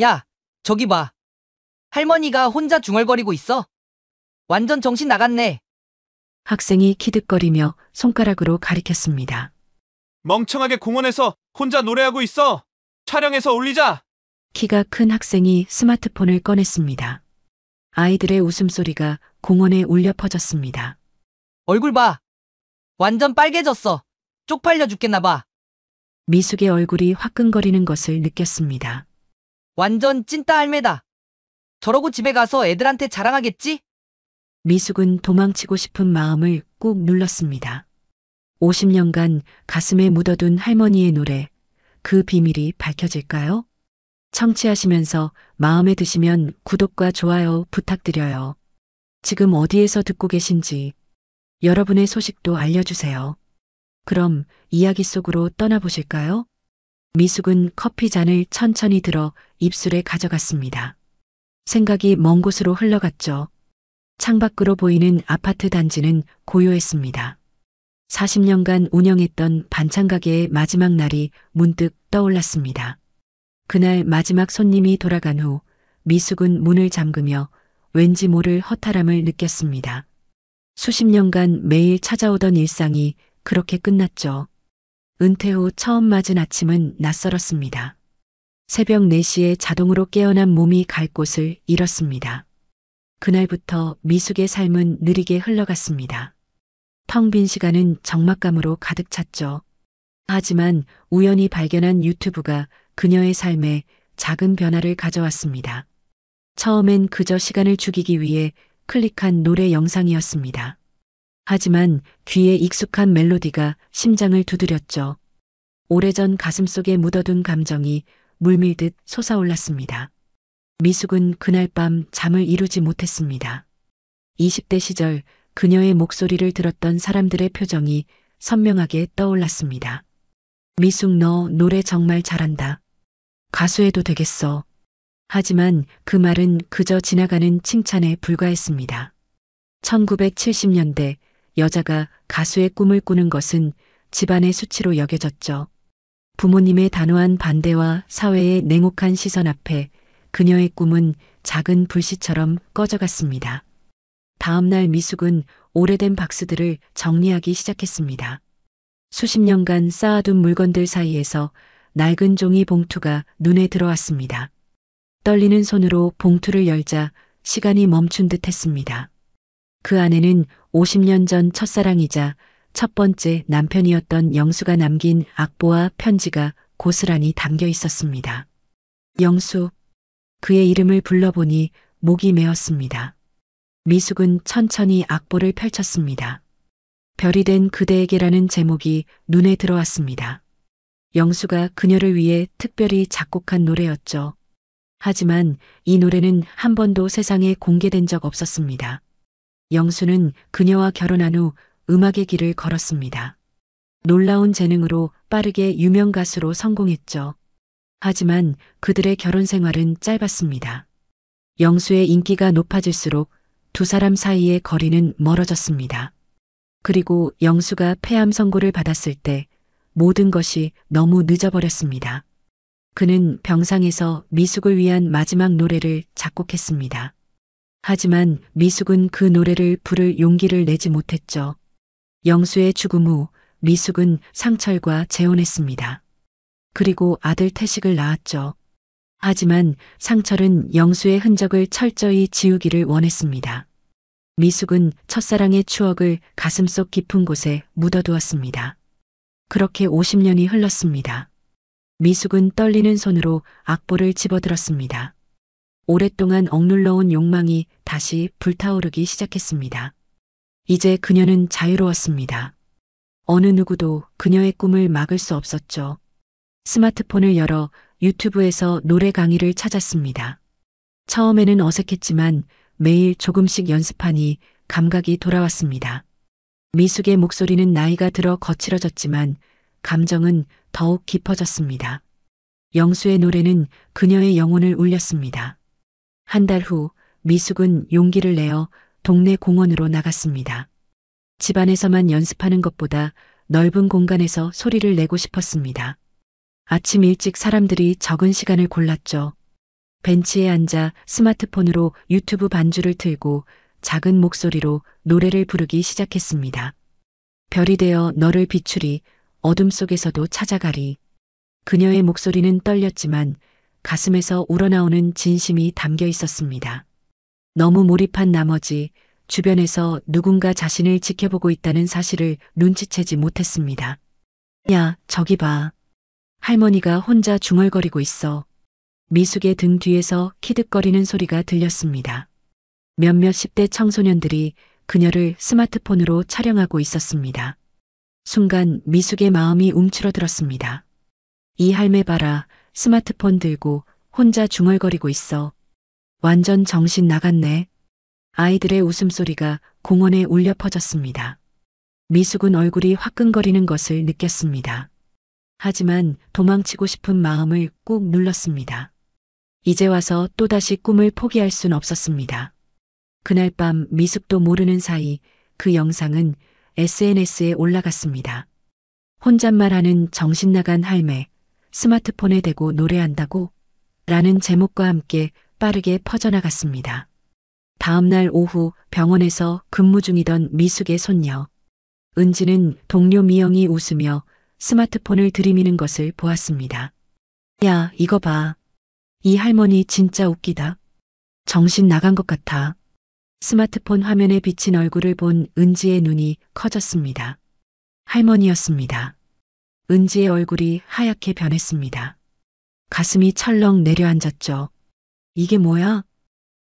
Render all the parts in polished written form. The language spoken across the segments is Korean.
야, 저기 봐. 할머니가 혼자 중얼거리고 있어. 완전 정신 나갔네. 학생이 키득거리며 손가락으로 가리켰습니다. 멍청하게 공원에서 혼자 노래하고 있어. 촬영해서 올리자. 키가 큰 학생이 스마트폰을 꺼냈습니다. 아이들의 웃음소리가 공원에 울려 퍼졌습니다. 얼굴 봐. 완전 빨개졌어. 쪽팔려 죽겠나 봐. 미숙의 얼굴이 화끈거리는 것을 느꼈습니다. 완전 찐따 할매다. 저러고 집에 가서 애들한테 자랑하겠지? 미숙은 도망치고 싶은 마음을 꾹 눌렀습니다. 50년간 가슴에 묻어둔 할머니의 노래, 그 비밀이 밝혀질까요? 청취하시면서 마음에 드시면 구독과 좋아요 부탁드려요. 지금 어디에서 듣고 계신지 여러분의 소식도 알려주세요. 그럼 이야기 속으로 떠나보실까요? 미숙은 커피 잔을 천천히 들어 입술에 가져갔습니다. 생각이 먼 곳으로 흘러갔죠. 창밖으로 보이는 아파트 단지는 고요했습니다. 40년간 운영했던 반찬 가게의 마지막 날이 문득 떠올랐습니다. 그날 마지막 손님이 돌아간 후 미숙은 문을 잠그며 왠지 모를 허탈함을 느꼈습니다. 수십 년간 매일 찾아오던 일상이 그렇게 끝났죠. 은퇴 후 처음 맞은 아침은 낯설었습니다. 새벽 4시에 자동으로 깨어난 몸이 갈 곳을 잃었습니다. 그날부터 미숙의 삶은 느리게 흘러갔습니다. 텅 빈 시간은 적막감으로 가득 찼죠. 하지만 우연히 발견한 유튜브가 그녀의 삶에 작은 변화를 가져왔습니다. 처음엔 그저 시간을 죽이기 위해 클릭한 노래 영상이었습니다. 하지만 귀에 익숙한 멜로디가 심장을 두드렸죠. 오래전 가슴속에 묻어둔 감정이 물밀듯 솟아올랐습니다. 미숙은 그날 밤 잠을 이루지 못했습니다. 20대 시절 그녀의 목소리를 들었던 사람들의 표정이 선명하게 떠올랐습니다. 미숙, 너 노래 정말 잘한다. 가수해도 되겠어. 하지만 그 말은 그저 지나가는 칭찬에 불과했습니다. 1970년대 여자가 가수의 꿈을 꾸는 것은 집안의 수치로 여겨졌죠. 부모님의 단호한 반대와 사회의 냉혹한 시선 앞에 그녀의 꿈은 작은 불씨처럼 꺼져갔습니다. 다음 날 미숙은 오래된 박스들을 정리하기 시작했습니다. 수십 년간 쌓아둔 물건들 사이에서 낡은 종이 봉투가 눈에 들어왔습니다. 떨리는 손으로 봉투를 열자 시간이 멈춘 듯 했습니다. 그 안에는 50년 전 첫사랑이자 첫 번째 남편이었던 영수가 남긴 악보와 편지가 고스란히 담겨 있었습니다. 영수, 그의 이름을 불러보니 목이 메었습니다. 미숙은 천천히 악보를 펼쳤습니다. 별이 된 그대에게라는 제목이 눈에 들어왔습니다. 영수가 그녀를 위해 특별히 작곡한 노래였죠. 하지만 이 노래는 한 번도 세상에 공개된 적 없었습니다. 영수는 그녀와 결혼한 후 음악의 길을 걸었습니다. 놀라운 재능으로 빠르게 유명 가수로 성공했죠. 하지만 그들의 결혼 생활은 짧았습니다. 영수의 인기가 높아질수록 두 사람 사이의 거리는 멀어졌습니다. 그리고 영수가 폐암 선고를 받았을 때 모든 것이 너무 늦어버렸습니다. 그는 병상에서 미숙을 위한 마지막 노래를 작곡했습니다. 하지만 미숙은 그 노래를 부를 용기를 내지 못했죠. 영수의 죽음 후 미숙은 상철과 재혼했습니다. 그리고 아들 태식을 낳았죠. 하지만 상철은 영수의 흔적을 철저히 지우기를 원했습니다. 미숙은 첫사랑의 추억을 가슴속 깊은 곳에 묻어두었습니다. 그렇게 50년이 흘렀습니다. 미숙은 떨리는 손으로 악보를 집어들었습니다. 오랫동안 억눌러온 욕망이 다시 불타오르기 시작했습니다. 이제 그녀는 자유로웠습니다. 어느 누구도 그녀의 꿈을 막을 수 없었죠. 스마트폰을 열어 유튜브에서 노래 강의를 찾았습니다. 처음에는 어색했지만 매일 조금씩 연습하니 감각이 돌아왔습니다. 미숙의 목소리는 나이가 들어 거칠어졌지만 감정은 더욱 깊어졌습니다. 영수의 노래는 그녀의 영혼을 울렸습니다. 한 달 후 미숙은 용기를 내어 동네 공원으로 나갔습니다. 집안에서만 연습하는 것보다 넓은 공간에서 소리를 내고 싶었습니다. 아침 일찍 사람들이 적은 시간을 골랐죠. 벤치에 앉아 스마트폰으로 유튜브 반주를 틀고 작은 목소리로 노래를 부르기 시작했습니다. 별이 되어 너를 비추리, 어둠 속에서도 찾아가리. 그녀의 목소리는 떨렸지만 가슴에서 우러나오는 진심이 담겨 있었습니다. 너무 몰입한 나머지 주변에서 누군가 자신을 지켜보고 있다는 사실을 눈치채지 못했습니다. 야, 저기 봐. 할머니가 혼자 중얼거리고 있어. 미숙의 등 뒤에서 키득거리는 소리가 들렸습니다. 몇몇 10대 청소년들이 그녀를 스마트폰으로 촬영하고 있었습니다. 순간 미숙의 마음이 움츠러들었습니다. 이 할매 봐라, 스마트폰 들고 혼자 중얼거리고 있어. 완전 정신 나갔네. 아이들의 웃음소리가 공원에 울려 퍼졌습니다. 미숙은 얼굴이 화끈거리는 것을 느꼈습니다. 하지만 도망치고 싶은 마음을 꾹 눌렀습니다. 이제 와서 또다시 꿈을 포기할 순 없었습니다. 그날 밤 미숙도 모르는 사이 그 영상은 SNS에 올라갔습니다. 혼잣말하는 정신나간 할매, 스마트폰에 대고 노래한다고? 라는 제목과 함께 빠르게 퍼져나갔습니다. 다음날 오후 병원에서 근무 중이던 미숙의 손녀, 은지는 동료 미영이 웃으며 스마트폰을 들이미는 것을 보았습니다. 야, 이거 봐. 이 할머니 진짜 웃기다. 정신 나간 것 같아. 스마트폰 화면에 비친 얼굴을 본 은지의 눈이 커졌습니다. 할머니였습니다. 은지의 얼굴이 하얗게 변했습니다. 가슴이 철렁 내려앉았죠. 이게 뭐야?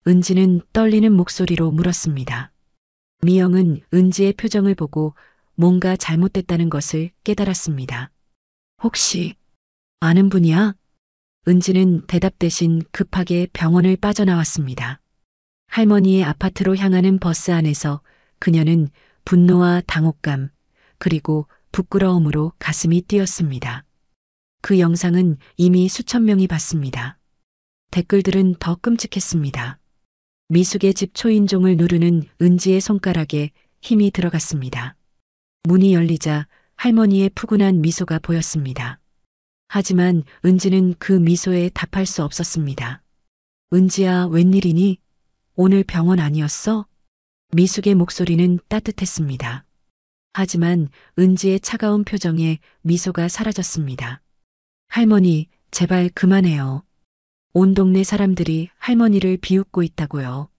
은지는 떨리는 목소리로 물었습니다. 미영은 은지의 표정을 보고 뭔가 잘못됐다는 것을 깨달았습니다. 혹시 아는 분이야? 은지는 대답 대신 급하게 병원을 빠져나왔습니다. 할머니의 아파트로 향하는 버스 안에서 그녀는 분노와 당혹감, 그리고 부끄러움으로 가슴이 뛰었습니다. 그 영상은 이미 수천 명이 봤습니다. 댓글들은 더 끔찍했습니다. 미숙의 집 초인종을 누르는 은지의 손가락에 힘이 들어갔습니다. 문이 열리자 할머니의 푸근한 미소가 보였습니다. 하지만 은지는 그 미소에 답할 수 없었습니다. 은지야, 웬일이니? 오늘 병원 아니었어? 미숙의 목소리는 따뜻했습니다. 하지만 은지의 차가운 표정에 미소가 사라졌습니다. 할머니, 제발 그만해요. 온 동네 사람들이 할머니를 비웃고 있다고요.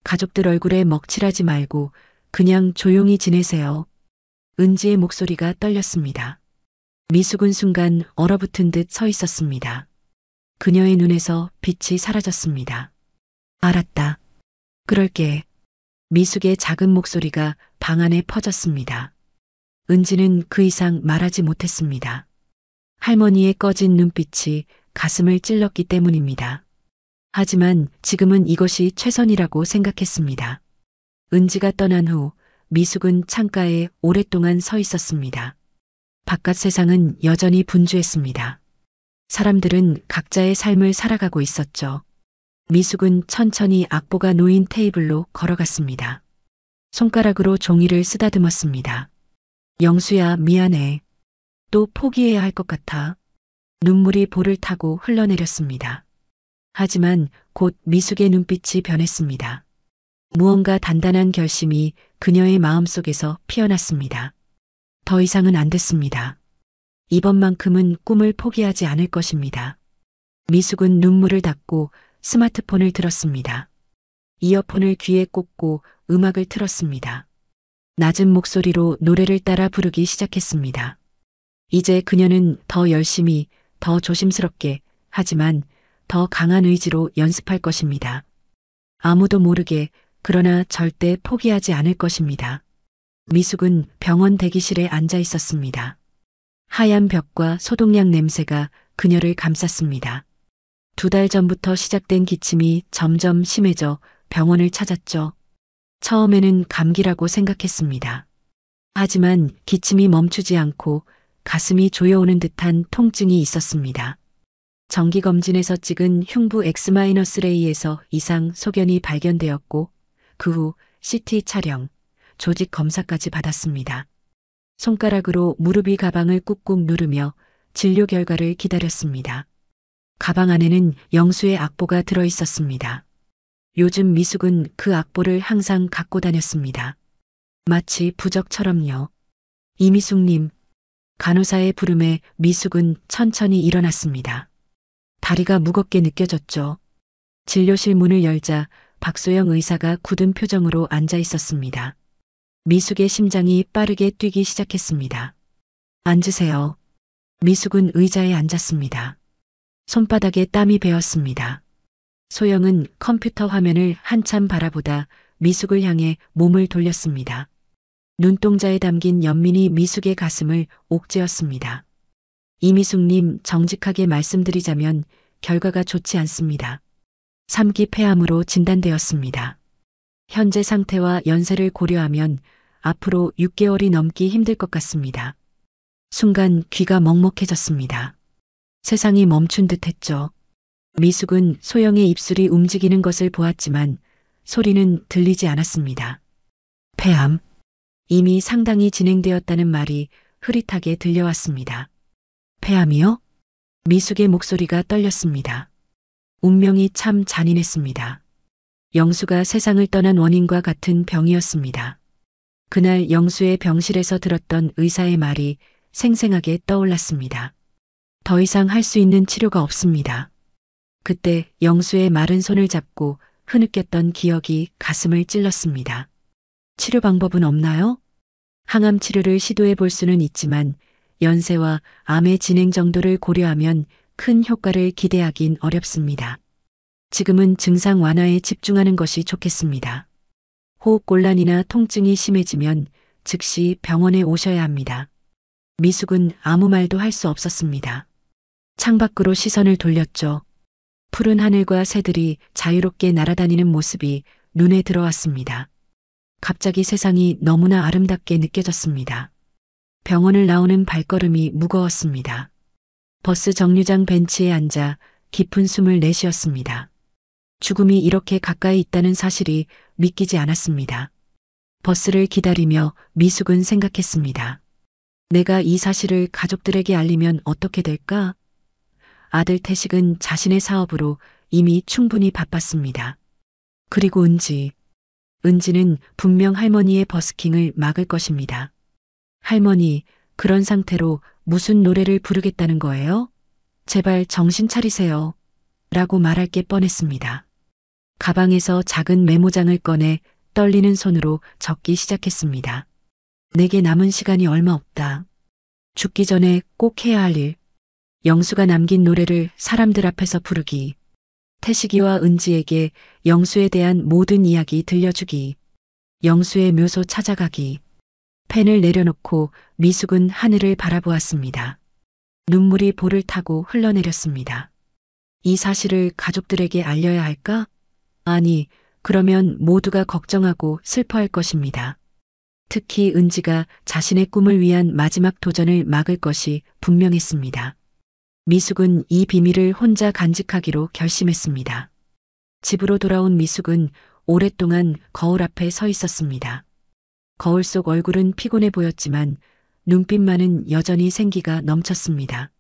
가족들 얼굴에 먹칠하지 말고 그냥 조용히 지내세요. 은지의 목소리가 떨렸습니다. 미숙은 순간 얼어붙은 듯 서 있었습니다. 그녀의 눈에서 빛이 사라졌습니다. 알았다. 그럴게. 미숙의 작은 목소리가 방 안에 퍼졌습니다. 은지는 그 이상 말하지 못했습니다. 할머니의 꺼진 눈빛이 가슴을 찔렀기 때문입니다. 하지만 지금은 이것이 최선이라고 생각했습니다. 은지가 떠난 후 미숙은 창가에 오랫동안 서 있었습니다. 바깥 세상은 여전히 분주했습니다. 사람들은 각자의 삶을 살아가고 있었죠. 미숙은 천천히 악보가 놓인 테이블로 걸어갔습니다. 손가락으로 종이를 쓰다듬었습니다. 영수야, 미안해. 또 포기해야 할 것 같아. 눈물이 볼을 타고 흘러내렸습니다. 하지만 곧 미숙의 눈빛이 변했습니다. 무언가 단단한 결심이 그녀의 마음속에서 피어났습니다. 더 이상은 안 됐습니다. 이번만큼은 꿈을 포기하지 않을 것입니다. 미숙은 눈물을 닦고 스마트폰을 들었습니다. 이어폰을 귀에 꽂고 음악을 틀었습니다. 낮은 목소리로 노래를 따라 부르기 시작했습니다. 이제 그녀는 더 열심히, 더 조심스럽게, 하지만 더 강한 의지로 연습할 것입니다. 아무도 모르게, 그러나 절대 포기하지 않을 것입니다. 미숙은 병원 대기실에 앉아 있었습니다. 하얀 벽과 소독약 냄새가 그녀를 감쌌습니다. 2달 전부터 시작된 기침이 점점 심해져 병원을 찾았죠. 처음에는 감기라고 생각했습니다. 하지만 기침이 멈추지 않고 가슴이 조여오는 듯한 통증이 있었습니다. 정기검진에서 찍은 흉부 X-레이에서 이상 소견이 발견되었고 그 후 CT 촬영, 조직 검사까지 받았습니다. 손가락으로 무릎 위 가방을 꾹꾹 누르며 진료 결과를 기다렸습니다. 가방 안에는 영수의 악보가 들어 있었습니다. 요즘 미숙은 그 악보를 항상 갖고 다녔습니다. 마치 부적처럼요. 이미숙님, 간호사의 부름에 미숙은 천천히 일어났습니다. 다리가 무겁게 느껴졌죠. 진료실 문을 열자 박소영 의사가 굳은 표정으로 앉아 있었습니다. 미숙의 심장이 빠르게 뛰기 시작했습니다. 앉으세요. 미숙은 의자에 앉았습니다. 손바닥에 땀이 배었습니다. 소영은 컴퓨터 화면을 한참 바라보다 미숙을 향해 몸을 돌렸습니다. 눈동자에 담긴 연민이 미숙의 가슴을 옥죄었습니다. 이미숙님, 정직하게 말씀드리자면 결과가 좋지 않습니다. 3기 폐암으로 진단되었습니다. 현재 상태와 연세를 고려하면 앞으로 6개월이 넘기 힘들 것 같습니다. 순간 귀가 먹먹해졌습니다. 세상이 멈춘 듯 했죠. 미숙은 소영의 입술이 움직이는 것을 보았지만 소리는 들리지 않았습니다. 폐암. 이미 상당히 진행되었다는 말이 흐릿하게 들려왔습니다. 폐암이요? 미숙의 목소리가 떨렸습니다. 운명이 참 잔인했습니다. 영수가 세상을 떠난 원인과 같은 병이었습니다. 그날 영수의 병실에서 들었던 의사의 말이 생생하게 떠올랐습니다. 더 이상 할 수 있는 치료가 없습니다. 그때 영수의 마른 손을 잡고 흐느꼈던 기억이 가슴을 찔렀습니다. 치료 방법은 없나요? 항암 치료를 시도해 볼 수는 있지만 연세와 암의 진행 정도를 고려하면 큰 효과를 기대하긴 어렵습니다. 지금은 증상 완화에 집중하는 것이 좋겠습니다. 호흡곤란이나 통증이 심해지면 즉시 병원에 오셔야 합니다. 미숙은 아무 말도 할 수 없었습니다. 창밖으로 시선을 돌렸죠. 푸른 하늘과 새들이 자유롭게 날아다니는 모습이 눈에 들어왔습니다. 갑자기 세상이 너무나 아름답게 느껴졌습니다. 병원을 나오는 발걸음이 무거웠습니다. 버스 정류장 벤치에 앉아 깊은 숨을 내쉬었습니다. 죽음이 이렇게 가까이 있다는 사실이 믿기지 않았습니다. 버스를 기다리며 미숙은 생각했습니다. 내가 이 사실을 가족들에게 알리면 어떻게 될까? 아들 태식은 자신의 사업으로 이미 충분히 바빴습니다. 그리고 은지는 분명 할머니의 버스킹을 막을 것입니다. 할머니, 그런 상태로 무슨 노래를 부르겠다는 거예요? 제발 정신 차리세요. 라고 말할 게 뻔했습니다. 가방에서 작은 메모장을 꺼내 떨리는 손으로 적기 시작했습니다. 내게 남은 시간이 얼마 없다. 죽기 전에 꼭 해야 할 일. 영수가 남긴 노래를 사람들 앞에서 부르기. 태식이와 은지에게 영수에 대한 모든 이야기 들려주기. 영수의 묘소 찾아가기. 펜을 내려놓고 미숙은 하늘을 바라보았습니다. 눈물이 볼을 타고 흘러내렸습니다. 이 사실을 가족들에게 알려야 할까? 아니, 그러면 모두가 걱정하고 슬퍼할 것입니다. 특히 은지가 자신의 꿈을 위한 마지막 도전을 막을 것이 분명했습니다. 미숙은 이 비밀을 혼자 간직하기로 결심했습니다. 집으로 돌아온 미숙은 오랫동안 거울 앞에 서 있었습니다. 거울 속 얼굴은 피곤해 보였지만 눈빛만은 여전히 생기가 넘쳤습니다.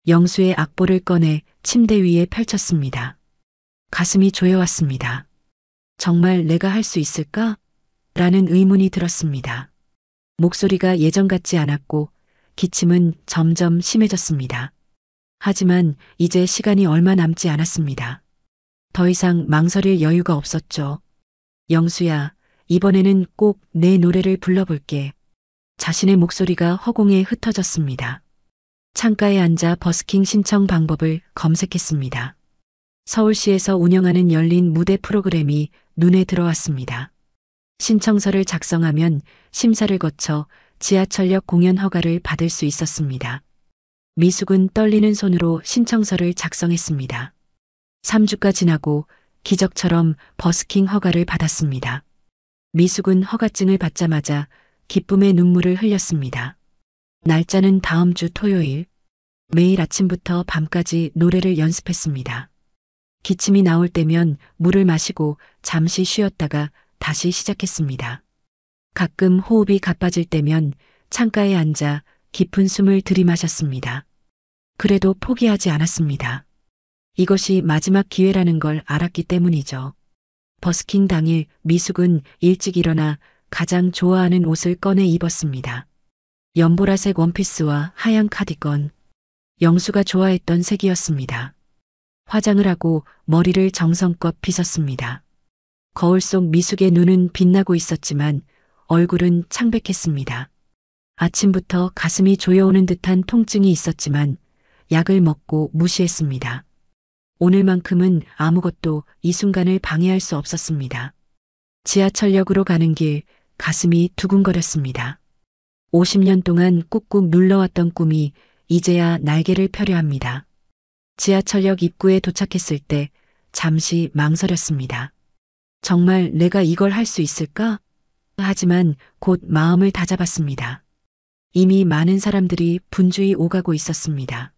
영수의 악보를 꺼내 침대 위에 펼쳤습니다. 가슴이 조여왔습니다. 정말 내가 할 수 있을까? 라는 의문이 들었습니다. 목소리가 예전 같지 않았고 기침은 점점 심해졌습니다. 하지만 이제 시간이 얼마 남지 않았습니다. 더 이상 망설일 여유가 없었죠. 영수야, 이번에는 꼭 내 노래를 불러볼게. 자신의 목소리가 허공에 흩어졌습니다. 창가에 앉아 버스킹 신청 방법을 검색했습니다. 서울시에서 운영하는 열린 무대 프로그램이 눈에 들어왔습니다. 신청서를 작성하면 심사를 거쳐 지하철역 공연 허가를 받을 수 있었습니다. 미숙은 떨리는 손으로 신청서를 작성했습니다. 3주가 지나고 기적처럼 버스킹 허가를 받았습니다. 미숙은 허가증을 받자마자 기쁨의 눈물을 흘렸습니다. 날짜는 다음 주 토요일. 매일 아침부터 밤까지 노래를 연습했습니다. 기침이 나올 때면 물을 마시고 잠시 쉬었다가 다시 시작했습니다. 가끔 호흡이 가빠질 때면 창가에 앉아 깊은 숨을 들이마셨습니다. 그래도 포기하지 않았습니다. 이것이 마지막 기회라는 걸 알았기 때문이죠. 버스킹 당일 미숙은 일찍 일어나 가장 좋아하는 옷을 꺼내 입었습니다. 연보라색 원피스와 하얀 카디건. 영수가 좋아했던 색이었습니다. 화장을 하고 머리를 정성껏 빗었습니다. 거울 속 미숙의 눈은 빛나고 있었지만 얼굴은 창백했습니다. 아침부터 가슴이 조여오는 듯한 통증이 있었지만 약을 먹고 무시했습니다. 오늘만큼은 아무것도 이 순간을 방해할 수 없었습니다. 지하철역으로 가는 길 가슴이 두근거렸습니다. 50년 동안 꾹꾹 눌러왔던 꿈이 이제야 날개를 펴려 합니다. 지하철역 입구에 도착했을 때 잠시 망설였습니다. 정말 내가 이걸 할 수 있을까? 하지만 곧 마음을 다잡았습니다. 이미 많은 사람들이 분주히 오가고 있었습니다.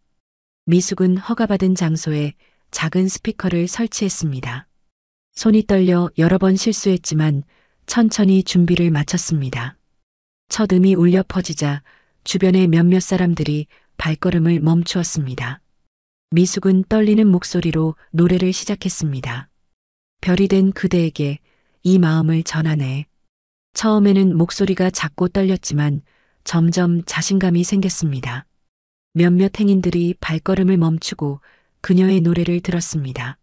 미숙은 허가받은 장소에 작은 스피커를 설치했습니다. 손이 떨려 여러 번 실수했지만 천천히 준비를 마쳤습니다. 첫 음이 울려 퍼지자 주변의 몇몇 사람들이 발걸음을 멈추었습니다. 미숙은 떨리는 목소리로 노래를 시작했습니다. 별이 된 그대에게 이 마음을 전하네. 처음에는 목소리가 작고 떨렸지만 점점 자신감이 생겼습니다. 몇몇 행인들이 발걸음을 멈추고 그녀의 노래를 들었습니다.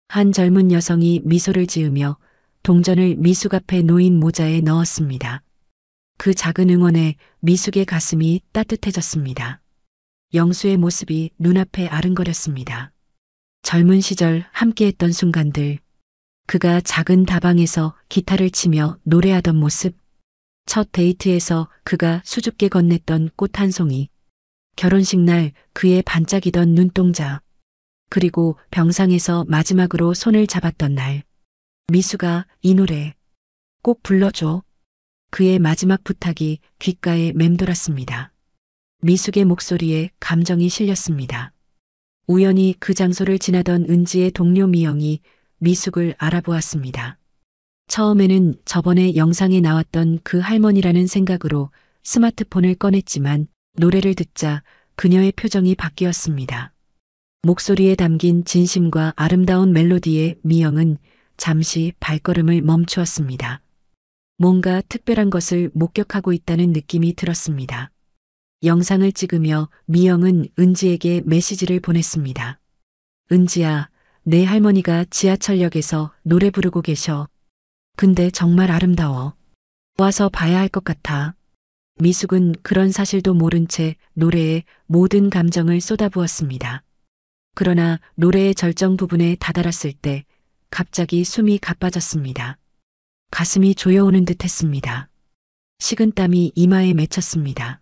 한 젊은 여성이 미소를 지으며 동전을 미숙 앞에 놓인 모자에 넣었습니다. 그 작은 응원에 미숙의 가슴이 따뜻해졌습니다. 영수의 모습이 눈앞에 아른거렸습니다. 젊은 시절 함께했던 순간들, 그가 작은 다방에서 기타를 치며 노래하던 모습, 첫 데이트에서 그가 수줍게 건넸던 꽃 한 송이, 결혼식 날 그의 반짝이던 눈동자, 그리고 병상에서 마지막으로 손을 잡았던 날. 미숙아, 이 노래 꼭 불러줘. 그의 마지막 부탁이 귓가에 맴돌았습니다. 미숙의 목소리에 감정이 실렸습니다. 우연히 그 장소를 지나던 은지의 동료 미영이 미숙을 알아보았습니다. 처음에는 저번에 영상에 나왔던 그 할머니라는 생각으로 스마트폰을 꺼냈지만 노래를 듣자 그녀의 표정이 바뀌었습니다. 목소리에 담긴 진심과 아름다운 멜로디에 미영은 잠시 발걸음을 멈추었습니다. 뭔가 특별한 것을 목격하고 있다는 느낌이 들었습니다. 영상을 찍으며 미영은 은지에게 메시지를 보냈습니다. 은지야, 내 할머니가 지하철역에서 노래 부르고 계셔. 근데 정말 아름다워. 와서 봐야 할 것 같아. 미숙은 그런 사실도 모른 채 노래에 모든 감정을 쏟아부었습니다. 그러나 노래의 절정 부분에 다다랐을 때 갑자기 숨이 가빠졌습니다. 가슴이 조여오는 듯 했습니다. 식은땀이 이마에 맺혔습니다.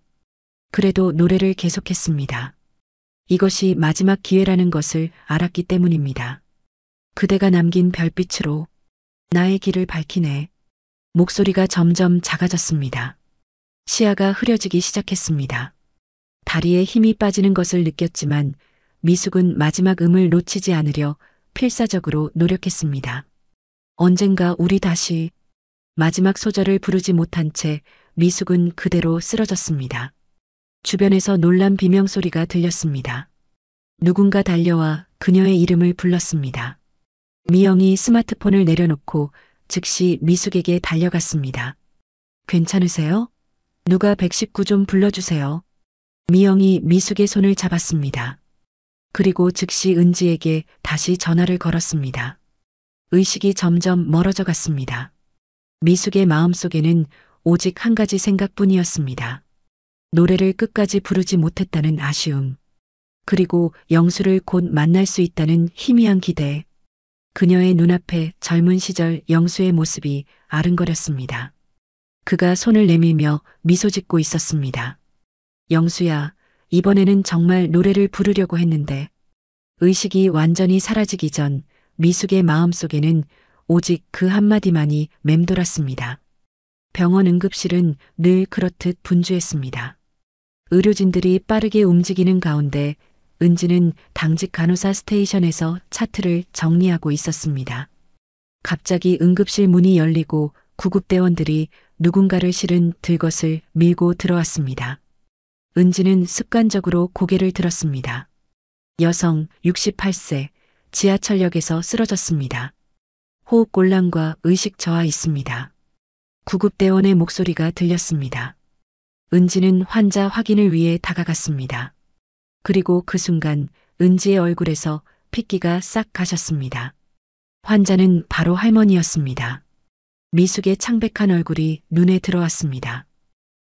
그래도 노래를 계속했습니다. 이것이 마지막 기회라는 것을 알았기 때문입니다. 그대가 남긴 별빛으로 나의 길을 밝히네. 목소리가 점점 작아졌습니다. 시야가 흐려지기 시작했습니다. 다리에 힘이 빠지는 것을 느꼈지만 미숙은 마지막 음을 놓치지 않으려 필사적으로 노력했습니다. 언젠가 우리 다시. 마지막 소절을 부르지 못한 채 미숙은 그대로 쓰러졌습니다. 주변에서 놀란 비명소리가 들렸습니다. 누군가 달려와 그녀의 이름을 불렀습니다. 미영이 스마트폰을 내려놓고 즉시 미숙에게 달려갔습니다. 괜찮으세요? 누가 119 좀 불러주세요. 미영이 미숙의 손을 잡았습니다. 그리고 즉시 은지에게 다시 전화를 걸었습니다. 의식이 점점 멀어져 갔습니다. 미숙의 마음속에는 오직 한 가지 생각뿐이었습니다. 노래를 끝까지 부르지 못했다는 아쉬움. 그리고 영수를 곧 만날 수 있다는 희미한 기대. 그녀의 눈앞에 젊은 시절 영수의 모습이 아른거렸습니다. 그가 손을 내밀며 미소 짓고 있었습니다. 영수야, 이번에는 정말 노래를 부르려고 했는데. 의식이 완전히 사라지기 전 미숙의 마음속에는 오직 그 한마디만이 맴돌았습니다. 병원 응급실은 늘 그렇듯 분주했습니다. 의료진들이 빠르게 움직이는 가운데 은지는 당직 간호사 스테이션에서 차트를 정리하고 있었습니다. 갑자기 응급실 문이 열리고 구급대원들이 누군가를 실은 들것을 밀고 들어왔습니다. 은지는 습관적으로 고개를 들었습니다. 여성 68세, 지하철역에서 쓰러졌습니다. 호흡곤란과 의식 저하 있습니다. 구급대원의 목소리가 들렸습니다. 은지는 환자 확인을 위해 다가갔습니다. 그리고 그 순간 은지의 얼굴에서 핏기가 싹 가셨습니다. 환자는 바로 할머니였습니다. 미숙의 창백한 얼굴이 눈에 들어왔습니다.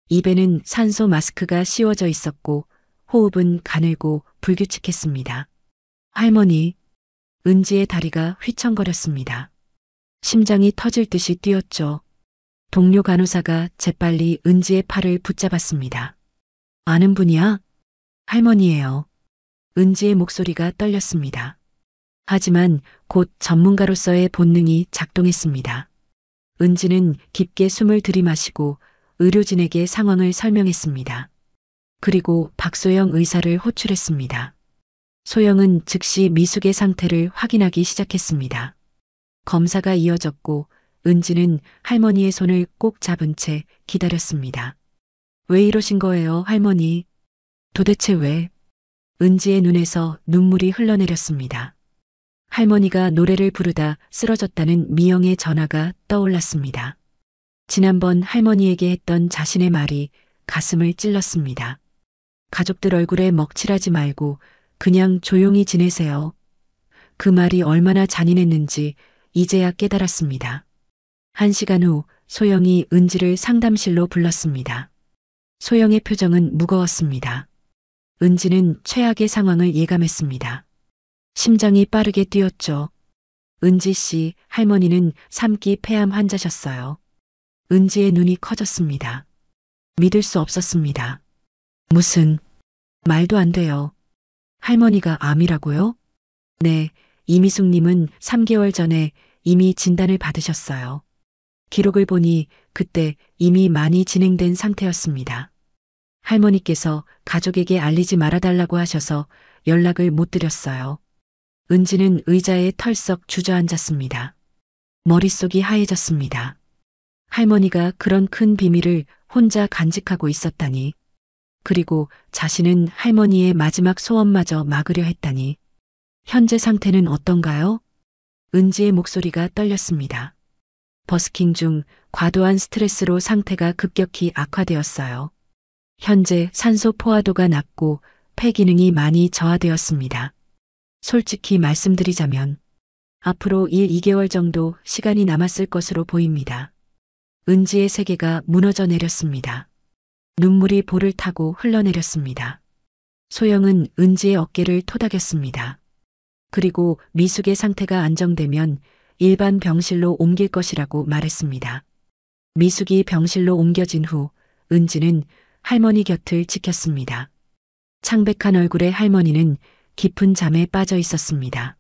입에는 산소 마스크가 씌워져 있었고 호흡은 가늘고 불규칙했습니다. 할머니, 은지의 다리가 휘청거렸습니다. 심장이 터질 듯이 뛰었죠. 동료 간호사가 재빨리 은지의 팔을 붙잡았습니다. 아는 분이야? 할머니예요. 은지의 목소리가 떨렸습니다. 하지만 곧 전문가로서의 본능이 작동했습니다. 은지는 깊게 숨을 들이마시고 의료진에게 상황을 설명했습니다. 그리고 박소영 의사를 호출했습니다. 소영은 즉시 미숙의 상태를 확인하기 시작했습니다. 검사가 이어졌고 은지는 할머니의 손을 꼭 잡은 채 기다렸습니다. 왜 이러신 거예요, 할머니? 도대체 왜? 은지의 눈에서 눈물이 흘러내렸습니다. 할머니가 노래를 부르다 쓰러졌다는 미영의 전화가 떠올랐습니다. 지난번 할머니에게 했던 자신의 말이 가슴을 찔렀습니다. 가족들 얼굴에 먹칠하지 말고 그냥 조용히 지내세요. 그 말이 얼마나 잔인했는지 이제야 깨달았습니다. 1시간 후 소영이 은지를 상담실로 불렀습니다. 소영의 표정은 무거웠습니다. 은지는 최악의 상황을 예감했습니다. 심장이 빠르게 뛰었죠. 은지 씨, 할머니는 3기 폐암 환자셨어요. 은지의 눈이 커졌습니다. 믿을 수 없었습니다. 무슨, 말도 안 돼요. 할머니가 암이라고요? 네, 이미숙님은 3개월 전에 이미 진단을 받으셨어요. 기록을 보니 그때 이미 많이 진행된 상태였습니다. 할머니께서 가족에게 알리지 말아달라고 하셔서 연락을 못 드렸어요. 은지는 의자에 털썩 주저앉았습니다. 머릿속이 하얘졌습니다. 할머니가 그런 큰 비밀을 혼자 간직하고 있었다니. 그리고 자신은 할머니의 마지막 소원마저 막으려 했다니. 현재 상태는 어떤가요? 은지의 목소리가 떨렸습니다. 버스킹 중 과도한 스트레스로 상태가 급격히 악화되었어요. 현재 산소 포화도가 낮고 폐 기능이 많이 저하되었습니다. 솔직히 말씀드리자면 앞으로 2개월 정도 시간이 남았을 것으로 보입니다. 은지의 세계가 무너져 내렸습니다. 눈물이 볼을 타고 흘러내렸습니다. 소영은 은지의 어깨를 토닥였습니다. 그리고 미숙의 상태가 안정되면 일반 병실로 옮길 것이라고 말했습니다. 미숙이 병실로 옮겨진 후 은지는 할머니 곁을 지켰습니다. 창백한 얼굴의 할머니는 깊은 잠에 빠져 있었습니다.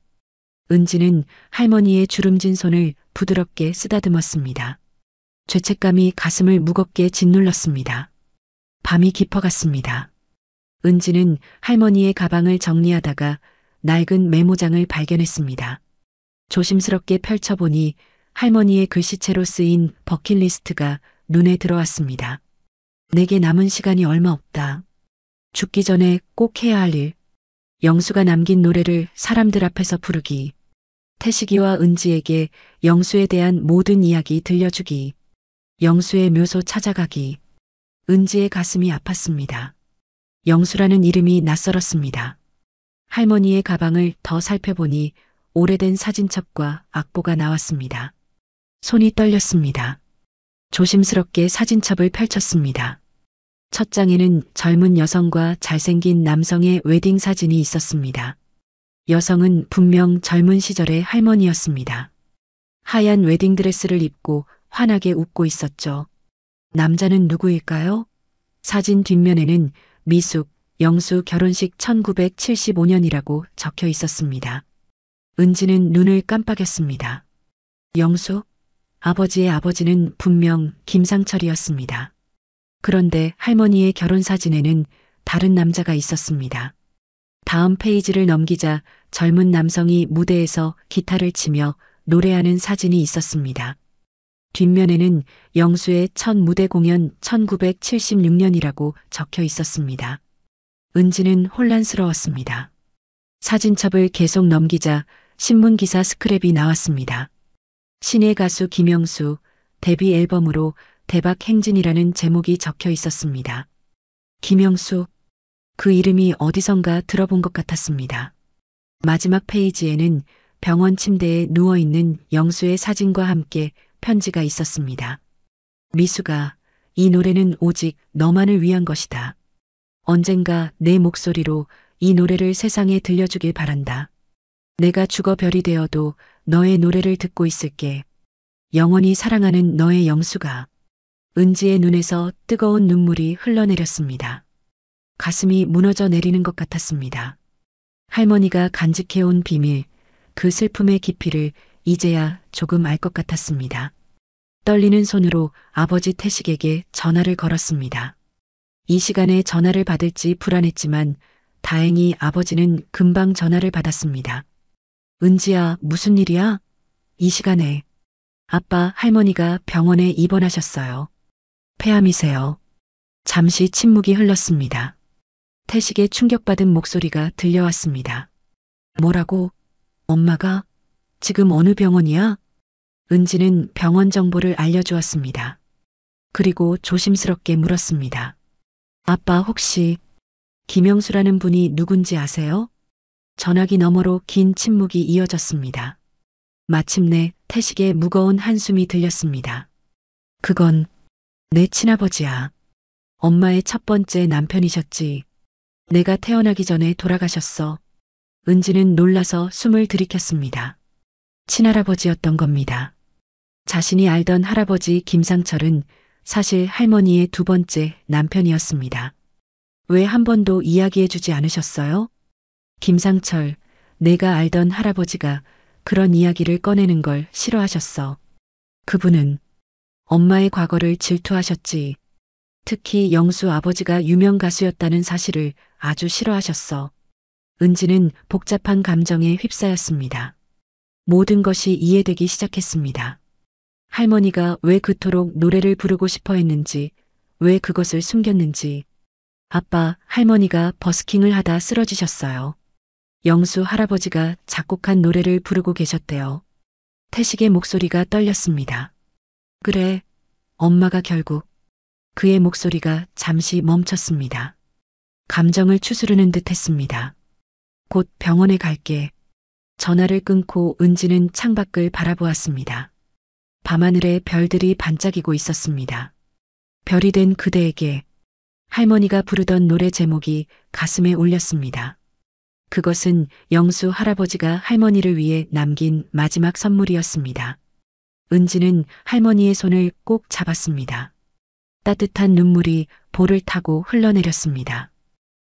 은지는 할머니의 주름진 손을 부드럽게 쓰다듬었습니다. 죄책감이 가슴을 무겁게 짓눌렀습니다. 밤이 깊어갔습니다. 은지는 할머니의 가방을 정리하다가 낡은 메모장을 발견했습니다. 조심스럽게 펼쳐보니 할머니의 글씨체로 쓰인 버킷리스트가 눈에 들어왔습니다. 내게 남은 시간이 얼마 없다. 죽기 전에 꼭 해야 할 일. 영수가 남긴 노래를 사람들 앞에서 부르기. 태식이와 은지에게 영수에 대한 모든 이야기 들려주기. 영수의 묘소 찾아가기. 은지의 가슴이 아팠습니다. 영수라는 이름이 낯설었습니다. 할머니의 가방을 더 살펴보니 오래된 사진첩과 악보가 나왔습니다. 손이 떨렸습니다. 조심스럽게 사진첩을 펼쳤습니다. 첫 장에는 젊은 여성과 잘생긴 남성의 웨딩 사진이 있었습니다. 여성은 분명 젊은 시절의 할머니였습니다. 하얀 웨딩드레스를 입고 환하게 웃고 있었죠. 남자는 누구일까요? 사진 뒷면에는 미숙, 영수 결혼식 1975년이라고 적혀 있었습니다. 은지는 눈을 깜빡였습니다. 영수? 아버지의 아버지는 분명 김상철이었습니다. 그런데 할머니의 결혼 사진에는 다른 남자가 있었습니다. 다음 페이지를 넘기자 젊은 남성이 무대에서 기타를 치며 노래하는 사진이 있었습니다. 뒷면에는 영수의 첫 무대 공연 1976년이라고 적혀 있었습니다. 은지는 혼란스러웠습니다. 사진첩을 계속 넘기자 신문기사 스크랩이 나왔습니다. 신예 가수 김영수 데뷔 앨범으로 대박 행진이라는 제목이 적혀 있었습니다. 김영수, 그 이름이 어디선가 들어본 것 같았습니다. 마지막 페이지에는 병원 침대에 누워있는 영수의 사진과 함께 편지가 있었습니다. 미수가, 이 노래는 오직 너만을 위한 것이다. 언젠가 내 목소리로 이 노래를 세상에 들려주길 바란다. 내가 죽어 별이 되어도 너의 노래를 듣고 있을게. 영원히 사랑하는 너의 영수가. 은지의 눈에서 뜨거운 눈물이 흘러내렸습니다. 가슴이 무너져 내리는 것 같았습니다. 할머니가 간직해온 비밀, 그 슬픔의 깊이를 이제야 조금 알 것 같았습니다. 떨리는 손으로 아버지 태식에게 전화를 걸었습니다. 이 시간에 전화를 받을지 불안했지만 다행히 아버지는 금방 전화를 받았습니다. 은지야, 무슨 일이야? 이 시간에. 아빠, 할머니가 병원에 입원하셨어요. 폐암이세요. 잠시 침묵이 흘렀습니다. 태식의 충격받은 목소리가 들려왔습니다. 뭐라고? 엄마가? 지금 어느 병원이야? 은지는 병원 정보를 알려주었습니다. 그리고 조심스럽게 물었습니다. 아빠 혹시 김영수라는 분이 누군지 아세요? 전화기 너머로 긴 침묵이 이어졌습니다. 마침내 태식의 무거운 한숨이 들렸습니다. 그건 내 친아버지야. 엄마의 첫 번째 남편이셨지. 내가 태어나기 전에 돌아가셨어. 은지는 놀라서 숨을 들이켰습니다. 친할아버지였던 겁니다. 자신이 알던 할아버지 김상철은 사실 할머니의 두 번째 남편이었습니다. 왜 한 번도 이야기해주지 않으셨어요? 김상철, 내가 알던 할아버지가 그런 이야기를 꺼내는 걸 싫어하셨어. 그분은 엄마의 과거를 질투하셨지. 특히 영수 아버지가 유명 가수였다는 사실을 아주 싫어하셨어. 은지는 복잡한 감정에 휩싸였습니다. 모든 것이 이해되기 시작했습니다. 할머니가 왜 그토록 노래를 부르고 싶어 했는지, 왜 그것을 숨겼는지. 아빠, 할머니가 버스킹을 하다 쓰러지셨어요. 영수 할아버지가 작곡한 노래를 부르고 계셨대요. 태식의 목소리가 떨렸습니다. 그래, 엄마가 결국. 그의 목소리가 잠시 멈췄습니다. 감정을 추스르는 듯 했습니다. 곧 병원에 갈게. 전화를 끊고 은지는 창밖을 바라보았습니다. 밤하늘에 별들이 반짝이고 있었습니다. 별이 된 그대에게 할머니가 부르던 노래 제목이 가슴에 울렸습니다. 그것은 영수 할아버지가 할머니를 위해 남긴 마지막 선물이었습니다. 은지는 할머니의 손을 꼭 잡았습니다. 따뜻한 눈물이 볼을 타고 흘러내렸습니다.